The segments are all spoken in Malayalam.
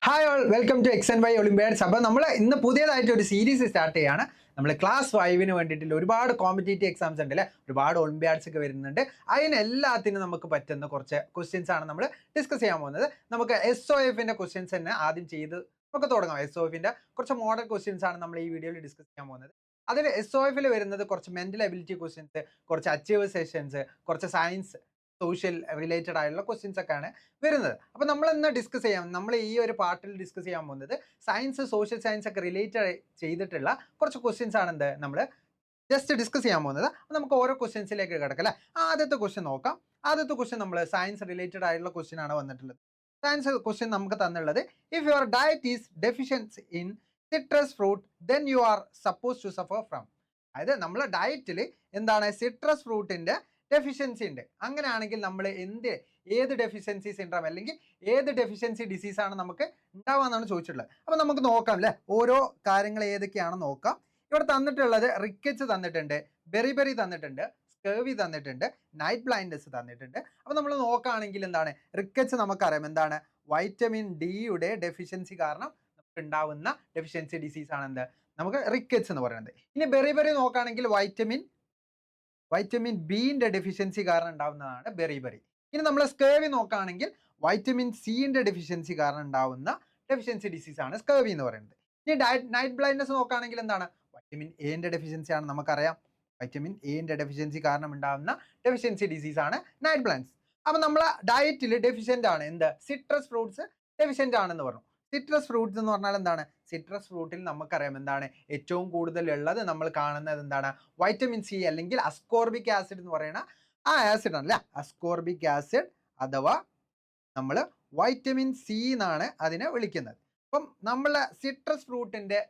Hi all, welcome to X and Y olympiads. അപ്പോൾ നമ്മൾ ഇന്ന് പുതിയതായിട്ട് ഒരു സീരീസ് സ്റ്റാർട്ട് ചെയ്യാണ്. നമ്മൾ ക്ലാസ് 5-ന് വേണ്ടിയിട്ടുള്ള ഒരുപാട് കോമ്പറ്റേറ്റീവ് എക്സാംസ് ഉണ്ട് അല്ലേ, ഒരുപാട് ഒളിമ്പിയാഡ്സ് ഒക്കെ വരുന്നുണ്ട്. അതിനെല്ലാത്തിനും നമുക്ക് പറ്റുന്ന കുറച്ച് ക്വസ്റ്റ്യൻസ് ആണ് നമ്മൾ ഡിസ്കസ് ചെയ്യാൻ പോകുന്നത്. നമുക്ക് SOFന്റെ ക്വസ്റ്റ്യൻസ് തന്നെ ആദ്യം ചെയ്ത് നമുക്ക് തുടങ്ങാം. SOFന്റെ കുറച്ച് മോഡൽ ക്വസ്റ്റ്യൻസ് ആണ് നമ്മൾ ഈ വീഡിയോയിൽ ഡിസ്കസ് ചെയ്യാൻ പോകുന്നത്. അതിൽ SOFൽ വരുന്നത് കുറച്ച് മെന്റൽ എബിലിറ്റി ക്വസ്റ്റ്യൻസ്, കുറച്ച് അച്ചീവ് സെഷൻസ്, കുറച്ച് സയൻസ് സോഷ്യൽ റിലേറ്റഡ് ആയിട്ടുള്ള ക്വസ്റ്റ്യൻസ് ഒക്കെയാണ് വരുന്നത്. അപ്പോൾ നമ്മൾ ഇന്ന് ഡിസ്കസ് ചെയ്യാം, നമ്മൾ ഈ ഒരു പാർട്ടിൽ ഡിസ്കസ് ചെയ്യാൻ പോകുന്നത് സയൻസ്, സോഷ്യൽ സയൻസ് ഒക്കെ റിലേറ്റഡ് ചെയ്തിട്ടുള്ള കുറച്ച് ക്വസ്റ്റ്യൻസ് ആണ് നമ്മൾ ജസ്റ്റ് ഡിസ്കസ് ചെയ്യാൻ പോകുന്നത്. അപ്പോൾ നമുക്ക് ഓരോ ക്വസ്റ്റ്യൻസിലേക്ക് കിടക്കാം അല്ലേ. ആദ്യത്തെ ക്വസ്റ്റ്യൻ നോക്കാം. ആദ്യത്തെ ക്വസ്റ്റ്യൻ നമ്മൾ സയൻസ് റിലേറ്റഡ് ആയിട്ടുള്ള ക്വസ്റ്റ്യൻ ആണ് വന്നിട്ടുള്ളത്. സയൻസ് ക്വസ്റ്റ്യൻ നമുക്ക് തന്നുള്ളത്, if your diet is deficiency in citrus fruit then you are suppose to suffer from. അതായത് നമ്മളെ ഡയറ്റിൽ എന്താണ് സിട്രസ് ഫ്രൂട്ടിന്റെ ഡെഫിഷ്യൻസി ഉണ്ട്. അങ്ങനെയാണെങ്കിൽ നമ്മൾ ഏത് ഡെഫിഷ്യൻസി സിൻഡ്രോം അല്ലെങ്കിൽ ഏത് ഡെഫിഷ്യൻസി ഡിസീസ് ആണ് നമുക്ക് ഉണ്ടാവാന്നാണ് ചോദിച്ചിട്ടുള്ളത്. അപ്പോൾ നമുക്ക് നോക്കാം അല്ലേ, ഓരോ കാര്യങ്ങൾ ഏതൊക്കെയാണെന്ന് നോക്കാം. ഇവിടെ തന്നിട്ടുള്ളത് റിക്കറ്റ്സ് തന്നിട്ടുണ്ട്, ബെറിബെറി തന്നിട്ടുണ്ട്, സ്കർവി തന്നിട്ടുണ്ട്, നൈറ്റ് ബ്ലൈൻഡ്നസ് തന്നിട്ടുണ്ട്. അപ്പോൾ നമ്മൾ നോക്കുകയാണെങ്കിൽ എന്താണ് റിക്കറ്റ്സ് നമുക്കറിയാം, എന്താണ് വൈറ്റമിൻ ഡിയുടെ ഡെഫിഷ്യൻസി കാരണം നമുക്ക് ഉണ്ടാവുന്ന ഡെഫിഷ്യൻസി ഡിസീസ് ആണ് എന്ത് നമുക്ക് റിക്കറ്റ്സ് എന്ന് പറയുന്നത്. ഇനി ബെറിബെറി നോക്കുകയാണെങ്കിൽ വൈറ്റമിൻ ബിന്റെ ഡെഫിഷ്യൻസി കാരണം ഉണ്ടാവുന്നതാണ് ബെറിബെറി. ഇനി നമ്മൾ സ്കർവി നോക്കുകയാണെങ്കിൽ വൈറ്റമിൻ സിന്റെ ഡെഫിഷ്യൻസി കാരണം ഉണ്ടാവുന്ന ഡെഫിഷ്യൻസി ഡിസീസ് ആണ് സ്കർവി എന്ന് പറയുന്നത്. ഇനി നൈറ്റ് ബ്ലൈൻഡ്നസ് നോക്കുകയാണെങ്കിൽ എന്താണ് വൈറ്റമിൻ എന്റെ ഡെഫിഷ്യൻസി ആണ് നമുക്കറിയാം. വൈറ്റമിൻ എന്റെ ഡെഫിഷ്യൻസി കാരണം ഉണ്ടാവുന്ന ഡെഫിഷ്യൻസി ഡിസീസ് ആണ് നൈറ്റ് ബ്ലൈൻഡ്നസ്. അപ്പൊ നമ്മളെ ഡയറ്റിൽ ഡെഫിഷ്യന്റ് ആണ് എന്ത് സിട്രസ് ഫ്രൂട്ട്സ് ഡെഫിഷ്യന്റ് ആണെന്ന് പറഞ്ഞു. സിട്രസ് ഫ്രൂട്ട്സ് എന്ന് പറഞ്ഞാൽ എന്താണ്, സിട്രസ് ഫ്രൂട്ടിൽ നമുക്കറിയാം എന്താണ് ഏറ്റവും കൂടുതൽ ഉള്ളത്, നമ്മൾ കാണുന്നത് എന്താണ് വൈറ്റമിൻ സി അല്ലെങ്കിൽ അസ്കോർബിക് ആസിഡ് എന്ന് പറയുന്ന ആ ആസിഡ് ആണല്ലേ, അസ്കോർബിക് ആസിഡ് അഥവാ നമ്മൾ വൈറ്റമിൻ സി എന്നാണ് അതിനെ വിളിക്കുന്നത്. അപ്പം നമ്മളെ സിട്രസ് ഫ്രൂട്ടിന്റെ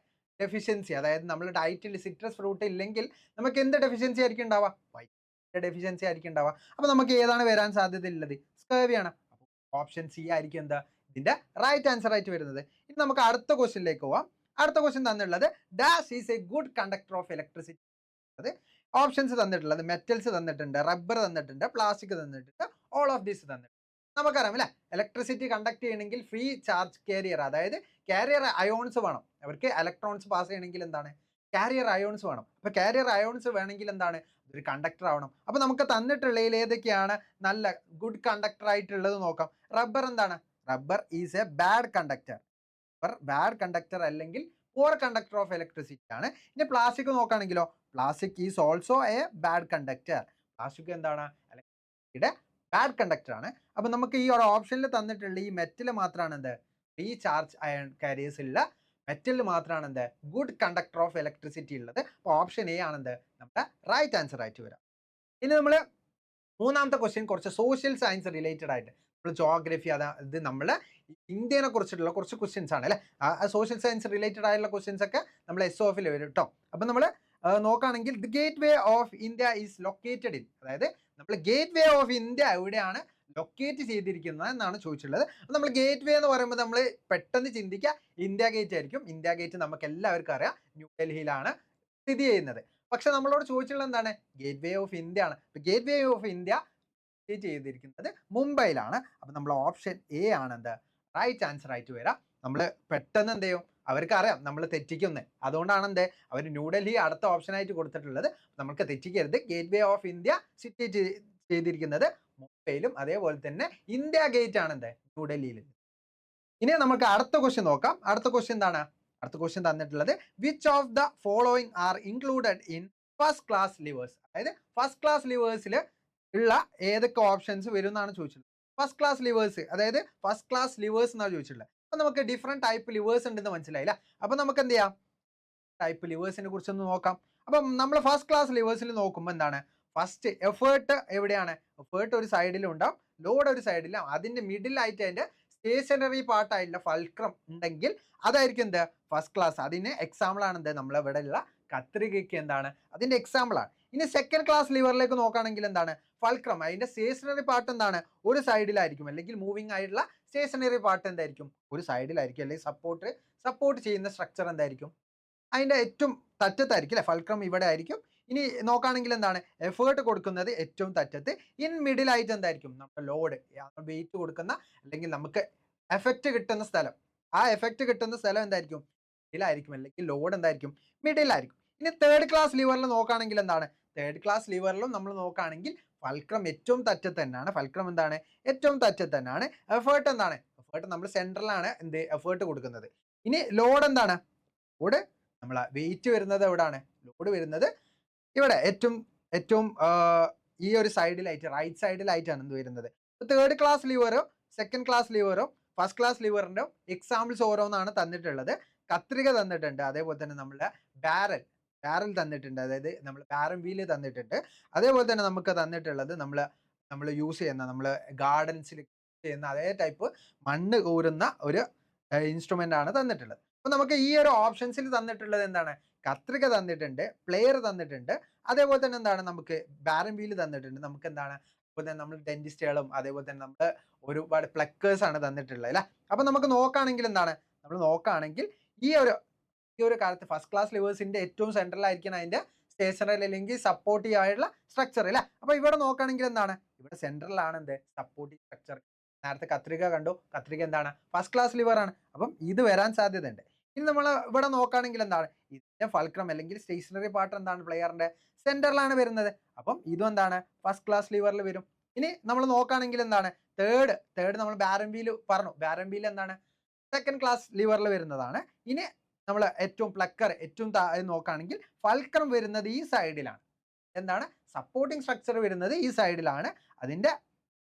ഡെഫിഷ്യൻസി, അതായത് നമ്മൾ ഡയറ്റിൽ സിട്രസ് ഫ്രൂട്ട് ഇല്ലെങ്കിൽ നമുക്ക് എന്ത് ഡെഫിഷ്യൻസി ആയിരിക്കും ഉണ്ടാവുക, വൈറ്റമിൻ്റെ ഡെഫിഷ്യൻസി ആയിരിക്കും ഉണ്ടാവുക. അപ്പം നമുക്ക് ഏതാണ് വരാൻ സാധ്യത ഉള്ളത്, സ്കർവിയാണ്. അപ്പോൾ ഓപ്ഷൻ സി ആയിരിക്കും എന്താ ഇതിന്റെ റൈറ്റ് ആൻസർ ആയിട്ട് വരുന്നത്. ഇനി നമുക്ക് അടുത്ത ക്വസ്റ്റ്യനിലേക്ക് പോവാം. അടുത്ത ക്വസ്റ്റ്യൻ തന്നിട്ടുള്ളത്, dash is A good conductor of electricity. അത് ഓപ്ഷൻസ് തന്നിട്ടുള്ളത് മെറ്റൽസ് തന്നിട്ടുണ്ട്, റബ്ബർ തന്നിട്ടുണ്ട്, പ്ലാസ്റ്റിക് തന്നിട്ടുണ്ട്, ഓൾ ഓഫ് ദീസ് തന്നിട്ടുണ്ട്. നമുക്കറിയാം അല്ലേ, ഇലക്ട്രിസിറ്റി കണ്ടക്ട് ചെയ്യണമെങ്കിൽ ഫ്രീ ചാർജ് കാരിയർ, അതായത് കാരിയർ അയോൺസ് വേണം. അവർക്ക് ഇലക്ട്രോൺസ് പാസ് ചെയ്യണമെങ്കിൽ എന്താണ് കാരിയർ അയോൺസ് വേണം. അപ്പൊ കാരിയർ അയോൺസ് വേണമെങ്കിൽ എന്താണ് ഒരു കണ്ടക്ടർ ആവണം. അപ്പൊ നമുക്ക് തന്നിട്ടുള്ളതിൽ ഏതൊക്കെയാണ് നല്ല ഗുഡ് കണ്ടക്ടർ ആയിട്ടുള്ളത് നോക്കാം. റബ്ബർ എന്താണ്, rubber is a bad conductor. Bad conductor അല്ലെങ്കിൽ പുവർ കണ്ടക്ടർ ഓഫ് ഇലക്ട്രിസിറ്റി ആണ്. ഇനി പ്ലാസ്റ്റിക് നോക്കുകയാണെങ്കിലോ, plastic is also a bad conductor. Plastic എന്താണ് ഇലക്ട്രിസിറ്റിയുടെ ബാഡ് കണ്ടക്ടർ ആണ്. അപ്പൊ നമുക്ക് ഈ ഒരു ഓപ്ഷനിൽ തന്നിട്ടുള്ള ഈ മെറ്റൽ മാത്രമാണ് എന്ത് ഫ്രീ ചാർജ് അയൺ കാരിയേഴ്സ് ഉള്ള മെറ്റലിൽ മാത്രമാണ് എന്ത് ഗുഡ് കണ്ടക്ടർ ഓഫ് ഇലക്ട്രിസിറ്റി ഉള്ളത്. അപ്പോൾ ഓപ്ഷൻ എ ആണ് എന്ത് നമ്മുടെ റൈറ്റ് ആൻസർ ആയിട്ട് വരാം. ഇനി നമ്മൾ മൂന്നാമത്തെ ക്വസ്റ്റ്യൻ കുറച്ച് സോഷ്യൽ സയൻസ് റിലേറ്റഡ് ആയിട്ട്, ജോഗ്രഫി, അതായത് നമ്മളെ ഇന്ത്യനെ കുറിച്ചിട്ടുള്ള കുറച്ച് ക്വസ്റ്റ്യൻസ് ആണ് അല്ലേ. സോഷ്യൽ സയൻസ് റിലേറ്റഡ് ആയിട്ടുള്ള ക്വസ്റ്റ്യൻസ് ഒക്കെ നമ്മൾ SOFൽ വരും കേട്ടോ. അപ്പം നമ്മൾ നോക്കുകയാണെങ്കിൽ the gate way of India is located in, അതായത് നമ്മൾ ഗേറ്റ് വേ ഓഫ് ഇന്ത്യ എവിടെയാണ് ലൊക്കേറ്റ് ചെയ്തിരിക്കുന്നത് എന്നാണ് ചോദിച്ചിട്ടുള്ളത്. അപ്പം നമ്മൾ ഗേറ്റ് വേ എന്ന് പറയുമ്പോൾ നമ്മൾ പെട്ടെന്ന് ചിന്തിക്കുക ഇന്ത്യ ഗേറ്റ് ആയിരിക്കും. ഇന്ത്യ ഗേറ്റ് നമുക്ക് എല്ലാവർക്കും അറിയാം ന്യൂഡൽഹിയിലാണ് സ്ഥിതി ചെയ്യുന്നത്. പക്ഷെ നമ്മളോട് ചോദിച്ചിട്ടുള്ളത് എന്താണ് ഗേറ്റ് വേ ഓഫ് ഇന്ത്യ ആണ്. ഗേറ്റ് വേ ഓഫ് ഇന്ത്യ ചെയ്തിരിക്കുന്നത് മുംബൈയിലാണ്. അപ്പൊ നമ്മൾ ഓപ്ഷൻ എ ആണ് എന്ത് റൈറ്റ് ആൻസർ ആയിട്ട് വരാം. നമ്മൾ പെട്ടെന്ന് എന്ത് ചെയ്യും, അവർക്ക് അറിയാം നമ്മൾ തെറ്റിക്കുന്നത്, അതുകൊണ്ടാണ് എന്ത് അവർ ന്യൂഡൽഹി അടുത്ത ഓപ്ഷൻ ആയിട്ട് കൊടുത്തിട്ടുള്ളത്. നമുക്ക് തെറ്റിക്കരുത്, ഗേറ്റ് വേ ഓഫ് ഇന്ത്യ സിറ്റി ചെയ്തിരിക്കുന്നത് മുംബൈയിലും അതേപോലെ തന്നെ ഇന്ത്യ ഗേറ്റ് ആണ് എന്ത് ന്യൂഡൽഹിയിൽ. ഇനി നമുക്ക് അടുത്ത ക്വസ്റ്റ്യൻ നോക്കാം. അടുത്ത ക്വസ്റ്റ്യൻ എന്താണ്, അടുത്ത ക്വസ്റ്റ്യൻ തന്നിട്ടുള്ളത്, which of the following are included in first class levers. അതായത് ഫസ്റ്റ് ക്ലാസ് ലിവേഴ്സിൽ ഉള്ള ഏതൊക്കെ ഓപ്ഷൻസ് വരും എന്നാണ് ചോദിച്ചിട്ടുള്ളത്. ഫസ്റ്റ് ക്ലാസ് ലിവേഴ്സ്, അതായത് ഫസ്റ്റ് ക്ലാസ് ലിവേഴ്സ് എന്നാണ് ചോദിച്ചിട്ടുള്ളത്. അപ്പൊ നമുക്ക് ഡിഫറെന്റ് ടൈപ്പ് ലിവേഴ്സ് ഉണ്ടെന്ന് മനസ്സിലായില്ല. അപ്പൊ നമുക്ക് എന്ത് ചെയ്യാം, ടൈപ്പ് ലിവേഴ്സിനെ കുറിച്ചൊന്ന് നോക്കാം. അപ്പം നമ്മൾ ഫസ്റ്റ് ക്ലാസ് ലിവേഴ്സിൽ നോക്കുമ്പോൾ എന്താണ് ഫസ്റ്റ് എഫേർട്ട് എവിടെയാണ്, എഫേർട്ട് ഒരു സൈഡിലും ഉണ്ടാവും, ലോഡ് ഒരു സൈഡിലും, അതിന്റെ മിഡിൽ ആയിട്ട് അതിന്റെ സ്റ്റേഷനറി പാർട്ടായിട്ടുള്ള ഫൾക്രം ഉണ്ടെങ്കിൽ അതായിരിക്കും എന്ത് ഫസ്റ്റ് ക്ലാസ്. അതിന് എക്സാമ്പിൾ ആണ് എന്ത് നമ്മളിവിടെ ഉള്ള കത്രികയ്ക്ക് എന്താണ് അതിന്റെ എക്സാമ്പിൾ ആണ്. ഇനി സെക്കൻഡ് ക്ലാസ് ലിവറിലേക്ക് നോക്കുകയാണെങ്കിൽ എന്താണ് ഫൾക്രം, അതിന്റെ സ്റ്റേഷനറി പാർട്ട് എന്താണ് ഒരു സൈഡിലായിരിക്കും, അല്ലെങ്കിൽ മൂവിങ് ആയിട്ടുള്ള സ്റ്റേഷനറി പാർട്ട് എന്തായിരിക്കും ഒരു സൈഡിലായിരിക്കും, അല്ലെങ്കിൽ സപ്പോർട്ട് ചെയ്യുന്ന സ്ട്രക്ചർ എന്തായിരിക്കും അതിന്റെ ഏറ്റവും തറ്റത്തായിരിക്കും അല്ലെ, ഫൾക്രം ഇവിടെ ആയിരിക്കും. ഇനി നോക്കുകയാണെങ്കിൽ എന്താണ് എഫേർട്ട് കൊടുക്കുന്നത് ഏറ്റവും തറ്റത്ത്, ഇൻ മിഡിൽ ആയിട്ട് എന്തായിരിക്കും നമ്മുടെ ലോഡ് വെയിറ്റ് കൊടുക്കുന്ന അല്ലെങ്കിൽ നമുക്ക് എഫക്റ്റ് കിട്ടുന്ന സ്ഥലം ആ എഫക്റ്റ് കിട്ടുന്ന സ്ഥലം എന്തായിരിക്കും? മിഡിലായിരിക്കും, അല്ലെങ്കിൽ ലോഡ് എന്തായിരിക്കും? മിഡിലായിരിക്കും. ഇനി തേർഡ് ക്ലാസ് ലിവറിൽ നോക്കുകയാണെങ്കിൽ എന്താണ്? തേർഡ് ക്ലാസ് ലിവറിലും നമ്മൾ നോക്കുകയാണെങ്കിൽ ഫൾക്രം ഏറ്റവും തറ്റത്ത് തന്നെയാണ്. ഫൾക്രം എന്താണ്? ഏറ്റവും തറ്റത്ത് തന്നെയാണ്. എഫേർട്ട് എന്താണ്? എഫേർട്ട് നമ്മൾ സെൻട്രലാണ് എന്ത് എഫേർട്ട് കൊടുക്കുന്നത്. ഇനി ലോഡ് എന്താണ്? ലോഡ് നമ്മൾ വെയിറ്റ് വരുന്നത് എവിടാണ്? ലോഡ് വരുന്നത് ഇവിടെ ഏറ്റവും ഏറ്റവും ഈ ഒരു സൈഡിലായിട്ട്, റൈറ്റ് സൈഡിലായിട്ടാണ് എന്ത് വരുന്നത്. തേർഡ് ക്ലാസ് ലിവറും സെക്കൻഡ് ക്ലാസ് ലിവറും ഫസ്റ്റ് ക്ലാസ് ലിവറിന്റെ എക്സാമ്പിൾസ് ഓരോന്നാണ് തന്നിട്ടുള്ളത്. കത്രിക തന്നിട്ടുണ്ട്, അതേപോലെ തന്നെ നമ്മുടെ ബാരൽ തന്നിട്ടുണ്ട്, അതായത് നമ്മൾ ബാരൻ വീല് തന്നിട്ടുണ്ട്. അതേപോലെ തന്നെ നമുക്ക് തന്നിട്ടുള്ളത് നമ്മൾ യൂസ് ചെയ്യുന്ന, നമ്മൾ ഗാർഡൻസിൽ ചെയ്യുന്ന അതേ ടൈപ്പ് മണ്ണ് കോരുന്ന ഒരു ഇൻസ്ട്രുമെന്റ് ആണ് തന്നിട്ടുള്ളത്. അപ്പൊ നമുക്ക് ഈ ഒരു ഓപ്ഷൻസിൽ തന്നിട്ടുള്ളത് എന്താണ്? കത്രിക തന്നിട്ടുണ്ട്, പ്ലെയർ തന്നിട്ടുണ്ട്, അതേപോലെ തന്നെ എന്താണ് നമുക്ക് ബാരൻ വീല് തന്നിട്ടുണ്ട്. നമുക്ക് എന്താണ് അതുപോലെ തന്നെ നമ്മൾ ഡെന്റിസ്റ്റുകളും അതേപോലെ തന്നെ നമ്മൾ ഒരുപാട് പ്ലക്കേഴ്സ് ആണ് തന്നിട്ടുള്ളത് അല്ലേ. അപ്പൊ നമുക്ക് നോക്കുകയാണെങ്കിൽ എന്താണ്, നമ്മൾ നോക്കുകയാണെങ്കിൽ ഈ ഒരു കാലത്ത് ഫസ്റ്റ് ക്ലാസ് ലിവേഴ്സിന്റെ ഏറ്റവും സെൻട്രലായിരിക്കണം അതിന്റെ സ്റ്റേഷനറി അല്ലെങ്കിൽ സപ്പോർട്ടീവ് ആയിട്ടുള്ള സ്ട്രക്ചർ അല്ലേ. അപ്പൊ ഇവിടെ നോക്കുകയാണെങ്കിൽ എന്താണ്, ഇവിടെ സെൻട്രലാണ് എന്ത് സപ്പോർട്ടീവ് സ്ട്രക്ചർ. നേരത്തെ കത്രിക കണ്ടു, കത്രിക എന്താണ്? ഫസ്റ്റ് ക്ലാസ് ലിവർ ആണ്. അപ്പം ഇത് വരാൻ സാധ്യതയുണ്ട്. ഇനി നമ്മൾ ഇവിടെ നോക്കുകയാണെങ്കിൽ എന്താണ്, ഇതിന്റെ ഫൾക്രം അല്ലെങ്കിൽ സ്റ്റേഷനറി പാർട്ട് എന്താണ്? പ്ലെയറിന്റെ സെന്ററിലാണ് വരുന്നത്. അപ്പം ഇതും എന്താണ്? ഫസ്റ്റ് ക്ലാസ് ലിവറിൽ വരും. ഇനി നമ്മൾ നോക്കുകയാണെങ്കിൽ എന്താണ്, തേർഡ് നമ്മൾ ബാരൻ വീൽ പറഞ്ഞു. ബാരൻ വീൽ എന്താണ്? സെക്കൻഡ് ക്ലാസ് ലിവറിൽ വരുന്നതാണ്. ഇനി നമ്മൾ ഏറ്റവും പ്ലക്കർ ഏറ്റവും നോക്കുകയാണെങ്കിൽ ഫൾക്രം വരുന്നത് ഈ സൈഡിലാണ്. എന്താണ്? സപ്പോർട്ടിങ് സ്ട്രക്ചർ വരുന്നത് ഈ സൈഡിലാണ്. അതിന്റെ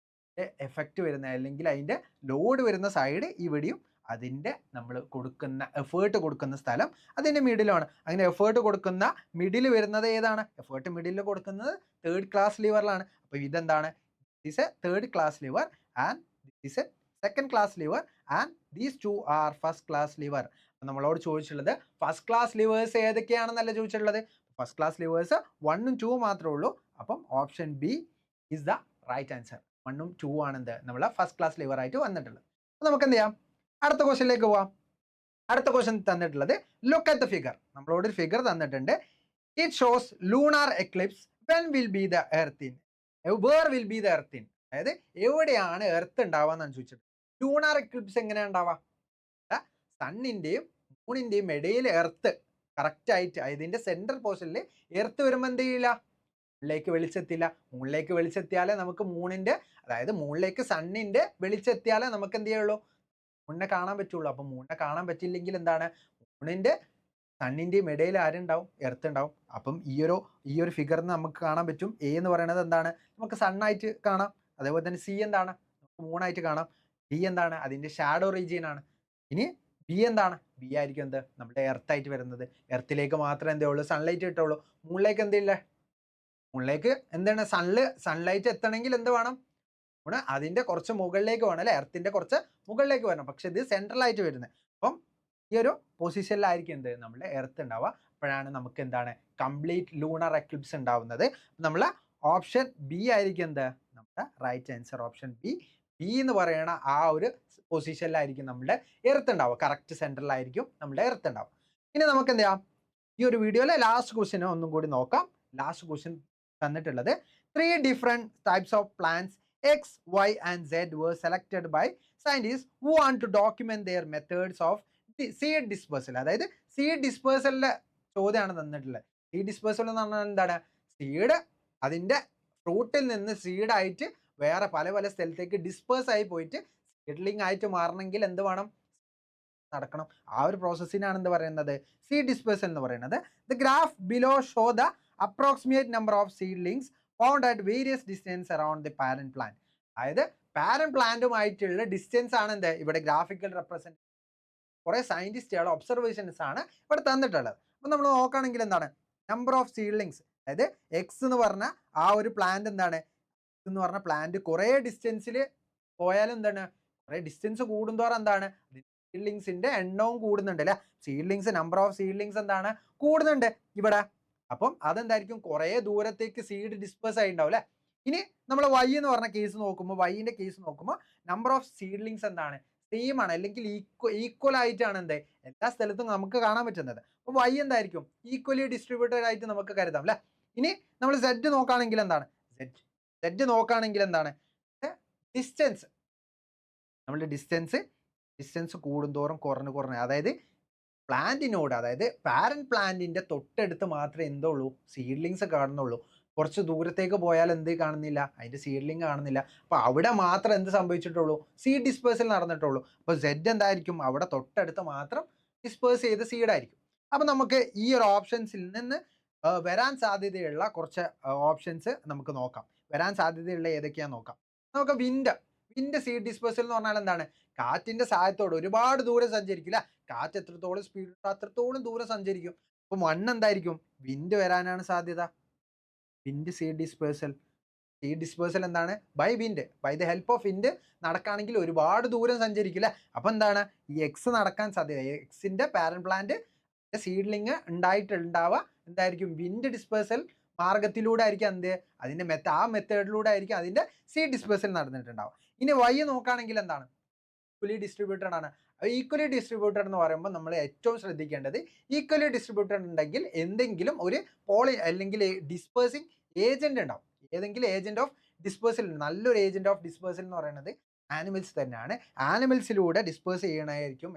എഫക്റ്റ് വരുന്ന അല്ലെങ്കിൽ അതിന്റെ ലോഡ് വരുന്ന സൈഡ് ഇവിടെയും, അതിന്റെ നമ്മൾ കൊടുക്കുന്ന എഫേർട്ട് കൊടുക്കുന്ന സ്ഥലം അതിന്റെ മിഡിലാണ്. അങ്ങനെ എഫേർട്ട് കൊടുക്കുന്ന മിഡിൽ വരുന്നത് ഏതാണ്? എഫേർട്ട് മിഡിൽ കൊടുക്കുന്നത് തേർഡ് ക്ലാസ് ലിവറിലാണ്. അപ്പൊ ഇതെന്താണ്? This a third class lever and this a second class lever and these two are first class lever. നമ്മളോട് ചോദിച്ചിട്ടുള്ളത് ഫസ്റ്റ് ക്ലാസ് ലിവേഴ്സ് ഏതൊക്കെയാണെന്നല്ല ചോദിച്ചിട്ടുള്ളത്. ഫസ്റ്റ് ക്ലാസ് ലിവേഴ്സ് 1ഉം 2ഉം മാത്രമേ ഉള്ളൂ. അപ്പം option B is the right answer. 1ഉം 2ഉം ആണ് എന്ത് നമ്മളെ ഫസ്റ്റ് ക്ലാസ് ലിവർ ആയിട്ട് വന്നിട്ടുള്ളത്. അപ്പൊ നമുക്ക് എന്ത് ചെയ്യാം, അടുത്ത ക്വസ്റ്റ്യനിലേക്ക് പോവാം. അടുത്ത ക്വസ്റ്റ്യൻ തന്നിട്ടുള്ളത് ലുക്ക് അറ്റ് ദ ഫിഗർ. നമ്മളോട് ഒരു ഫിഗർ തന്നിട്ടുണ്ട്. It shows lunar eclipse when will be the earth in, where will be the earth in, അതായത് എവിടെയാണ് എർത്ത് ഉണ്ടാവുക എന്നാണ് ചോദിച്ചത്. ലൂണാർ എക്ലിപ്സ് എങ്ങനെയാണ് ഉണ്ടാവുക? സണ്ണിന്റെയും മൂണിന്റെയും ഇടയിൽ എർത്ത് കറക്റ്റ് ആയിട്ട് ഇതിന്റെ സെൻട്രൽ പോർഷനിൽ എർത്ത് വരുമ്പോൾ എന്ത് ചെയ്യില്ല? മുകളിലേക്ക് വെളിച്ചെത്തില്ല. മുകളിലേക്ക് വെളിച്ചെത്തിയാലേ നമുക്ക് മൂണിന്റെ, അതായത് മുകളിലേക്ക് സണ്ണിന്റെ വെളിച്ചെത്തിയാലേ നമുക്ക് എന്ത് ചെയ്യുള്ളൂ? മൂണിനെ കാണാൻ പറ്റുള്ളൂ. അപ്പൊ മൂണിനെ കാണാൻ പറ്റില്ലെങ്കിൽ എന്താണ്? മൂണിന്റെ സണ്ണിന്റെയും ഇടയിൽ ആരുണ്ടാവും? എർത്ത് ഉണ്ടാവും. അപ്പം ഈ ഒരു ഫിഗറിന് നമുക്ക് കാണാൻ പറ്റും. എ എന്ന് പറയുന്നത് എന്താണ്? നമുക്ക് സണ്ണായിട്ട് കാണാം. അതേപോലെ തന്നെ സി എന്താണ്? നമുക്ക് മൂണായിട്ട് കാണാം. ഡി എന്താണ്? അതിന്റെ ഷാഡോ റീജിയൻ ആണ്. ഇനി ബി എന്താണ്? ബി ആയിരിക്കും എന്ത്? നമ്മുടെ എർത്ത് ആയിട്ട് വരുന്നത്. എർത്തിലേക്ക് മാത്രമേ എന്തേ ഉള്ളൂ? സൺലൈറ്റ് കിട്ടുള്ളൂ. മൂണിലേക്ക് എന്തില്ല? മുകളിലേക്ക് എന്താണ്? സൺലൈറ്റ് എത്തണമെങ്കിൽ എന്ത് വേണം? അതിന്റെ കുറച്ച് മുകളിലേക്ക് വേണം അല്ലെ, എർത്തിന്റെ കുറച്ച് മുകളിലേക്ക് വരണം. പക്ഷെ ഇത് സെൻട്രൽ ആയിട്ട് വരുന്നത്. അപ്പം ഈ ഒരു പൊസിഷനിലായിരിക്കും എന്ത് നമ്മുടെ എർത്ത് ഉണ്ടാവുക. അപ്പോഴാണ് നമുക്ക് എന്താണ് കംപ്ലീറ്റ് ലൂണർ എക്ലിപ്സ് ഉണ്ടാവുന്നത്. നമ്മളെ ഓപ്ഷൻ ബി ആയിരിക്കും എന്ത് നമ്മുടെ റൈറ്റ് ആൻസർ. ഓപ്ഷൻ ബി എന്ന് പറയുന്ന ആ ഒരു പൊസിഷനിലായിരിക്കും നമ്മുടെ എർത്ത് ഉണ്ടാവുക. കറക്റ്റ് സെൻട്രലായിരിക്കും നമ്മുടെ എർത്ത് ഉണ്ടാവുക. ഇനി നമുക്ക് എന്ത് ചെയ്യാം, ഈ ഒരു വീഡിയോയിലെ ലാസ്റ്റ് ക്വസ്റ്റ്യൻ ഒന്നും കൂടി നോക്കാം. ലാസ്റ്റ് ക്വസ്റ്റ്യൻ തന്നിട്ടുള്ളത് 3 different types of plants X, Y and Z were selected by scientists who want to document their methods of seed dispersal. അതായത് സീഡ് ഡിസ്പേഴ്സലിന്റെ ചോദ്യമാണ് തന്നിട്ടുള്ളത്. സീഡ് ഡിസ്പേഴ്സൽ എന്ന് പറഞ്ഞാൽ എന്താണ്? സീഡ് അതിന്റെ ഫ്രൂട്ടിൽ നിന്ന് സീഡായിട്ട് വേറെ പല പല സ്ഥലത്തേക്ക് ഡിസ്പേഴ്സ് ആയി പോയിട്ട് സീഡ്ലിംഗ് ആയിട്ട് മാറണമെങ്കിൽ എന്ത് വേണം? നടക്കണം. ആ ഒരു പ്രോസസ്സിനാണ് എന്ത് പറയുന്നത്? സീഡ് ഡിസ്പേഴ്സൽ എന്ന് പറയുന്നത്. The graph below show the approximate number of seedlings found at various distance around the parent plant. അതായത് പാരന്റ് പ്ലാന്റുമായിട്ടുള്ള ഡിസ്റ്റൻസ് ആണ് എന്ത് ഇവിടെ ഗ്രാഫിക്കൽ റെപ്രസെന്റ്. കുറെ സയന്റിസ്റ്റുകളുടെ ഒബ്സർവേഷൻസ് ആണ് ഇവിടെ തന്നിട്ടുള്ളത്. അപ്പൊ നമ്മൾ നോക്കുകയാണെങ്കിൽ എന്താണ് നമ്പർ ഓഫ് സീഡ്ലിങ്സ്, അതായത് എക്സ് എന്ന് പറഞ്ഞ ആ ഒരു പ്ലാന്റ് എന്താണ് എന്ന് പറഞ്ഞ പ്ലാന്റ് കുറെ ഡിസ്റ്റൻസിൽ പോയാലും എന്താണ് കുറെ ഡിസ്റ്റൻസ് കൂടുന്തോറും എന്താണ് സീഡ്ലിങ്സിന്റെ എണ്ണവും കൂടുന്നുണ്ട് അല്ലെ. സീഡ്ലിങ്സ് നമ്പർ ഓഫ് സീഡ്ലിങ്സ് എന്താണ് കൂടുന്നുണ്ട് ഇവിടെ. അപ്പം അതെന്തായിരിക്കും? കുറെ ദൂരത്തേക്ക് സീഡ് ഡിസ്പേഴ്സ് ആയി ഉണ്ടാവും അല്ലെ. ഇനി നമ്മൾ വൈ എന്ന് പറഞ്ഞ കേസ് നോക്കുമ്പോൾ, വൈന്റെ കേസ് നോക്കുമ്പോൾ നമ്പർ ഓഫ് സീഡ്ലിങ്സ് എന്താണ് സെയിം ആണ്, അല്ലെങ്കിൽ ഈക്വൽ ആയിട്ടാണ് എന്ത് എല്ലാ സ്ഥലത്തും നമുക്ക് കാണാൻ പറ്റുന്നത്. അപ്പൊ വൈ എന്തായിരിക്കും? ഈക്വലി ഡിസ്ട്രിബ്യൂട്ടഡ് ആയിട്ട് നമുക്ക് കരുതാം അല്ലെ. ഇനി നമ്മൾ സെഡ് നോക്കുകയാണെങ്കിൽ എന്താണ്? സെഡ് നോക്കുകയാണെങ്കിൽ എന്താണ്? ഡിസ്റ്റൻസ്, നമ്മളുടെ ഡിസ്റ്റൻസ് ഡിസ്റ്റൻസ് കൂടുന്തോറും കുറഞ്ഞ് അതായത് പ്ലാന്റിനോട്, അതായത് പാരന്റ് പ്ലാന്റിന്റെ തൊട്ടടുത്ത് മാത്രമേ എന്തുള്ളൂ സീഡ്ലിങ്സ് കാണുന്നുള്ളൂ. കുറച്ച് ദൂരത്തേക്ക് പോയാൽ എന്ത് കാണുന്നില്ല, അതിന്റെ സീഡ്ലിംഗ് കാണുന്നില്ല. അപ്പോൾ അവിടെ മാത്രം എന്ത് സംഭവിച്ചിട്ടുള്ളൂ, സീഡ് ഡിസ്പേഴ്സൽ നടന്നിട്ടുള്ളൂ. അപ്പോൾ സെഡ് എന്തായിരിക്കും, അവിടെ തൊട്ടടുത്ത് മാത്രം ഡിസ്പേഴ്സ് ചെയ്ത സീഡായിരിക്കും. അപ്പോൾ നമുക്ക് ഈ ഒരു ഓപ്ഷൻസിൽ നിന്ന് വരാൻ സാധ്യതയുള്ള കുറച്ച് ഓപ്ഷൻസ് നമുക്ക് നോക്കാം. വരാൻ സാധ്യതയുള്ള ഏതൊക്കെയാണെന്ന് നോക്കാം. നമുക്ക് വിൻഡ് സീഡ് ഡിസ്പേഴ്സൽ എന്ന് പറഞ്ഞാൽ എന്താണ്, കാറ്റിന്റെ സഹായത്തോടെ ഒരുപാട് ദൂരം സഞ്ചരിക്കില്ല. കാറ്റ് എത്രത്തോളം സ്പീഡ് അത്രത്തോളം ദൂരം സഞ്ചരിക്കും. അപ്പോൾ മണ്ണ് എന്തായിരിക്കും, വിൻഡ് വരാനാണ് സാധ്യത. വിൻഡ് സീഡ് ഡിസ്പേഴ്സൽ എന്താണ്, by wind, by the help of wind നടക്കുകയാണെങ്കിൽ ഒരുപാട് ദൂരം സഞ്ചരിക്കില്ല. അപ്പോൾ എന്താണ് ഈ എക്സ് നടക്കാൻ സാധ്യത, എക്സിന്റെ പാരന്റ് പ്ലാന്റ് സീഡ്ലിങ് ഉണ്ടാവുക എന്തായിരിക്കും, വിൻഡ് ഡിസ്പേഴ്സൽ മാർഗത്തിലൂടെ ആയിരിക്കും എന്ത്, അതിന്റെ ആ മെത്തേഡിലൂടെ ആയിരിക്കും അതിന്റെ സീഡ് ഡിസ്പേഴ്സൽ നടന്നിട്ടുണ്ടാവും. ഇനി വൈ നോക്കുകയാണെങ്കിൽ എന്താണ്, ഈക്വലി ഡിസ്ട്രിബ്യൂട്ടഡ് ആണ്. ഈക്വലി ഡിസ്ട്രിബ്യൂട്ടഡ് എന്ന് പറയുമ്പോൾ നമ്മൾ ഏറ്റവും ശ്രദ്ധിക്കേണ്ടത്, ഈക്വലി ഡിസ്ട്രിബ്യൂട്ടഡ് ഉണ്ടെങ്കിൽ എന്തെങ്കിലും ഒരു അല്ലെങ്കിൽ ഡിസ്പേഴ്സിങ് ഏജന്റ് ഉണ്ടാവും. ഏതെങ്കിലും ഏജന്റ് ഓഫ് ഡിസ്പേഴ്സൽ, നല്ലൊരു ഏജന്റ് ഓഫ് ഡിസ്പേഴ്സൽ എന്ന് പറയുന്നത് ആനിമൽസ് തന്നെയാണ്. ആനിമൽസിലൂടെ ഡിസ്പേഴ്സ് ചെയ്യണമായിരിക്കും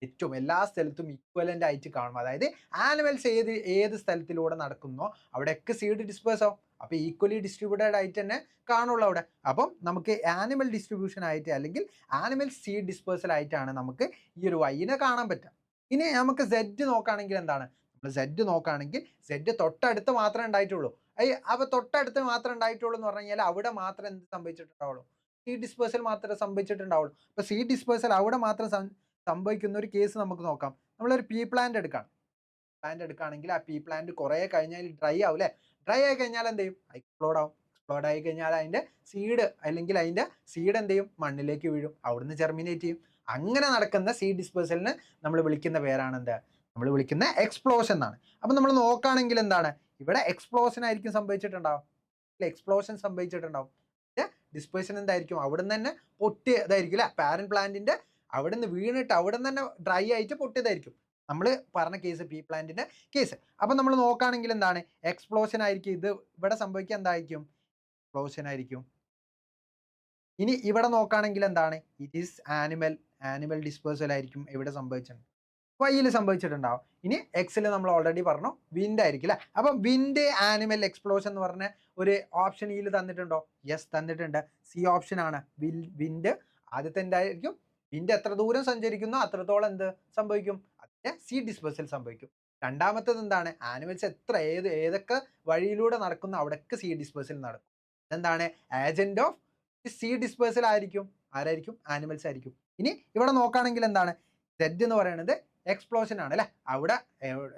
ഏറ്റവും എല്ലാ സ്ഥലത്തും ഈക്വലന്റ് ആയിട്ട് കാണും. അതായത് ആനിമൽസ് ഏത് സ്ഥലത്തിലൂടെ നടക്കുന്നോ അവിടെയൊക്കെ സീഡ് ഡിസ്പേഴ്സ് ആവും. അപ്പോൾ ഈക്വലി ഡിസ്ട്രിബ്യൂട്ടഡ് ആയിട്ട് തന്നെ കാണുള്ളൂ അവിടെ. അപ്പം നമുക്ക് ആനിമൽ ഡിസ്ട്രിബ്യൂഷൻ ആയിട്ട് അല്ലെങ്കിൽ ആനിമൽ സീഡ് ഡിസ്പേഴ്സൽ ആയിട്ടാണ് നമുക്ക് ഈ ഒരു വൈനെ കാണാൻ പറ്റുക. ഇനി നമുക്ക് സെഡ് നോക്കുകയാണെങ്കിൽ എന്താണ്, നമ്മൾ സെഡ് നോക്കുകയാണെങ്കിൽ സെഡ് തൊട്ടടുത്ത് മാത്രമേ ഉണ്ടായിട്ടുള്ളൂ. അപ്പോൾ തൊട്ടടുത്ത് മാത്രമേ ഉണ്ടായിട്ടുള്ളൂ എന്ന് പറഞ്ഞു കഴിഞ്ഞാൽ അവിടെ മാത്രം എന്ത് സംഭവിച്ചിട്ടുണ്ടാവുള്ളൂ, സീഡ് ഡിസ്പേഴ്സൽ മാത്രമേ സംഭവിച്ചിട്ടുണ്ടാവുള്ളൂ. അപ്പോൾ സീഡ് ഡിസ്പേഴ്സൽ അവിടെ മാത്രം സംഭവിക്കുന്ന ഒരു കേസ് നമുക്ക് നോക്കാം. നമ്മളൊരു പീ പ്ലാന്റ് എടുക്കുകയാണെങ്കിൽ ആ പീ പ്ലാന്റ് കുറേ കഴിഞ്ഞാൽ ഡ്രൈ ആവും അല്ലേ. ഡ്രൈ ആയി കഴിഞ്ഞാൽ എന്ത് ചെയ്യും, എക്സ്പ്ലോഡ് ആവും. എക്സ്പ്ലോഡ് ആയി കഴിഞ്ഞാൽ അതിൻ്റെ സീഡ് അല്ലെങ്കിൽ അതിൻ്റെ സീഡ് എന്ത് ചെയ്യും, മണ്ണിലേക്ക് വീഴും, അവിടുന്ന് ജെർമിനേറ്റ് ചെയ്യും. അങ്ങനെ നടക്കുന്ന സീഡ് ഡിസ്പേഴ്സലിന് നമ്മൾ വിളിക്കുന്ന പേരാണ് എന്ത്, നമ്മൾ വിളിക്കുന്ന എക്സ്പ്ലോഷൻ എന്നാണ്. അപ്പം നമ്മൾ നോക്കുകയാണെങ്കിൽ എന്താണ്, ഇവിടെ എക്സ്പ്ലോഷൻ ആയിരിക്കും സംഭവിച്ചിട്ടുണ്ടാവും. എക്സ്പ്ലോഷൻ സംഭവിച്ചിട്ടുണ്ടാവും. ഡിസ്പേഴ്സൺ എന്തായിരിക്കും, അവിടെ നിന്ന് തന്നെ പൊട്ടിയതായിരിക്കും അല്ലേ. പാരന്റ് പ്ലാന്റിന്റെ അവിടെ നിന്ന് വീണിട്ട് അവിടെ നിന്ന് തന്നെ ഡ്രൈ ആയിട്ട് പൊട്ടിയതായിരിക്കും നമ്മൾ പറഞ്ഞ കേസ്, പീ പ്ലാന്റിന്റെ കേസ്. അപ്പം നമ്മൾ നോക്കുകയാണെങ്കിൽ എന്താണ്, എക്സ്പ്ലോഷൻ ആയിരിക്കും. ഇത് ഇവിടെ സംഭവിക്കുക എന്തായിരിക്കും, എക്സ്പ്ലോഷൻ ആയിരിക്കും. ഇനി ഇവിടെ നോക്കുകയാണെങ്കിൽ എന്താണ്, ഇറ്റ് ഈസ് ആനിമൽ ഡിസ്പേഴ്സൽ ആയിരിക്കും ഇവിടെ സംഭവിച്ചിട്ടുണ്ട്, വൈയിൽ സംഭവിച്ചിട്ടുണ്ടാവും. ഇനി എക്സിൽ നമ്മൾ ഓൾറെഡി പറഞ്ഞു വിൻഡ് ആയിരിക്കും അല്ലേ. അപ്പം വിൻഡ് ആനിമൽ എക്സ്പ്ലോഷൻ എന്ന് പറഞ്ഞ ഒരു ഓപ്ഷൻ ഇതിൽ തന്നിട്ടുണ്ടോ, യെസ് തന്നിട്ടുണ്ട്. സി ഓപ്ഷൻ ആണ് വിൻഡ്. ആദ്യത്തെ എന്തായിരിക്കും, വിൻഡ് എത്ര ദൂരം സഞ്ചരിക്കുന്നോ അത്രത്തോളം എന്ത് സംഭവിക്കും, അതിന്റെ സീഡ് ഡിസ്പേഴ്സൽ സംഭവിക്കും. രണ്ടാമത്തേത് എന്താണ്, ആനിമൽസ് ഏതൊക്കെ വഴിയിലൂടെ നടക്കുന്നു അവിടെയൊക്കെ സീഡ് ഡിസ്പേഴ്സൽ നടക്കും. എന്താണ്, ഏജന്റ് ഓഫ് സീഡ് ഡിസ്പേഴ്സൽ ആരായിരിക്കും, ആനിമൽസ് ആയിരിക്കും. ഇനി ഇവിടെ നോക്കുകയാണെങ്കിൽ എന്താണ്, സെഡ് എന്ന് പറയുന്നത് എക്സ്പ്ലോഷൻ ആണ് അല്ലേ. അവിടെ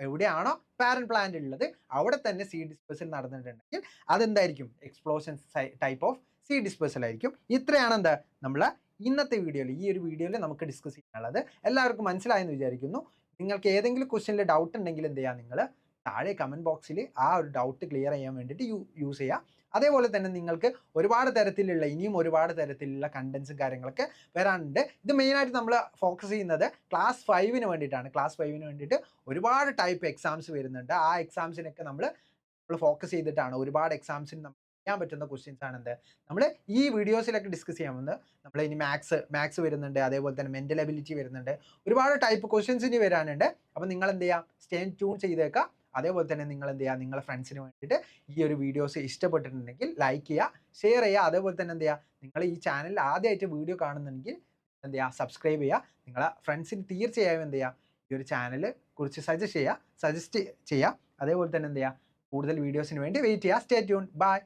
എവിടെയാണോ പാരന്റ് പ്ലാന്റ് ഉള്ളത് അവിടെ തന്നെ സീഡ് ഡിസ്പേഴ്സൽ നടന്നിട്ടുണ്ടെങ്കിൽ അതെന്തായിരിക്കും, explosion type of seed dispersal ആയിരിക്കും. ഇത്രയാണ് എന്താ നമ്മൾ ഇന്നത്തെ വീഡിയോയിൽ, ഈ ഒരു വീഡിയോയിൽ നമുക്ക് ഡിസ്കസ് ചെയ്യാനുള്ളത്. എല്ലാവർക്കും മനസ്സിലായെന്ന് വിചാരിക്കുന്നു. നിങ്ങൾക്ക് ഏതെങ്കിലും ക്വസ്റ്റ്യനിൽ ഡൗട്ട് ഉണ്ടെങ്കിൽ എന്ത് ചെയ്യുക, നിങ്ങൾ താഴെ കമൻറ്റ് ബോക്സിൽ ആ ഒരു ഡൗട്ട് ക്ലിയർ ചെയ്യാൻ വേണ്ടിയിട്ട് യൂസ് ചെയ്യുക. അതേപോലെ തന്നെ നിങ്ങൾക്ക് ഇനിയും ഒരുപാട് തരത്തിലുള്ള കണ്ടൻസും കാര്യങ്ങളൊക്കെ വരാനുണ്ട്. ഇത് മെയിനായിട്ട് നമ്മൾ ഫോക്കസ് ചെയ്യുന്നത് ക്ലാസ് 5 വേണ്ടിയിട്ടാണ്. ക്ലാസ് 5 വേണ്ടിയിട്ട് ഒരുപാട് ടൈപ്പ് എക്സാംസ് വരുന്നുണ്ട്. ആ എക്സാംസിനൊക്കെ നമ്മൾ ഫോക്കസ് ചെയ്തിട്ടാണ് ഒരുപാട് എക്സാംസിന് നമുക്ക് ചെയ്യാൻ പറ്റുന്ന ക്വസ്റ്റ്യൻസ് ആണ് നമ്മൾ ഈ വീഡിയോസിലൊക്കെ ഡിസ്കസ് ചെയ്യാമെന്ന്. നമ്മൾ ഇനി മാത്സ് വരുന്നുണ്ട്, അതേപോലെ തന്നെ മെന്റൽ എബിലിറ്റി വരുന്നുണ്ട്, ഒരുപാട് ടൈപ്പ് ക്വസ്റ്റ്യൻസ് ഇനി വരാനുണ്ട്. അപ്പോൾ നിങ്ങൾ എന്ത് ചെയ്യുക, സ്റ്റേ ട്യൂൺ ചെയ്തേക്കുക. അതേപോലെ തന്നെ നിങ്ങൾ എന്ത് ചെയ്യുക, നിങ്ങളുടെ ഫ്രണ്ട്സിന് വേണ്ടിയിട്ട് ഈ ഒരു വീഡിയോസ് ഇഷ്ടപ്പെട്ടിട്ടുണ്ടെങ്കിൽ ലൈക്ക് ചെയ്യുക, ഷെയർ ചെയ്യുക. അതേപോലെ തന്നെ എന്ത് ചെയ്യുക, നിങ്ങൾ ഈ ചാനലിൽ ആദ്യമായിട്ട് വീഡിയോ കാണുന്നുണ്ടെങ്കിൽ എന്ത് ചെയ്യുക, സബ്സ്ക്രൈബ് ചെയ്യുക. നിങ്ങളെ ഫ്രണ്ട്സിന് തീർച്ചയായും എന്ത് ചെയ്യുക, ഈ ഒരു ചാനൽ കുറിച്ച് സജസ്റ്റ് ചെയ്യുക. അതേപോലെ തന്നെ എന്ത് ചെയ്യുക, കൂടുതൽ വീഡിയോസിന് വേണ്ടി വെയിറ്റ് ചെയ്യുക. Stay tune. ബൈ.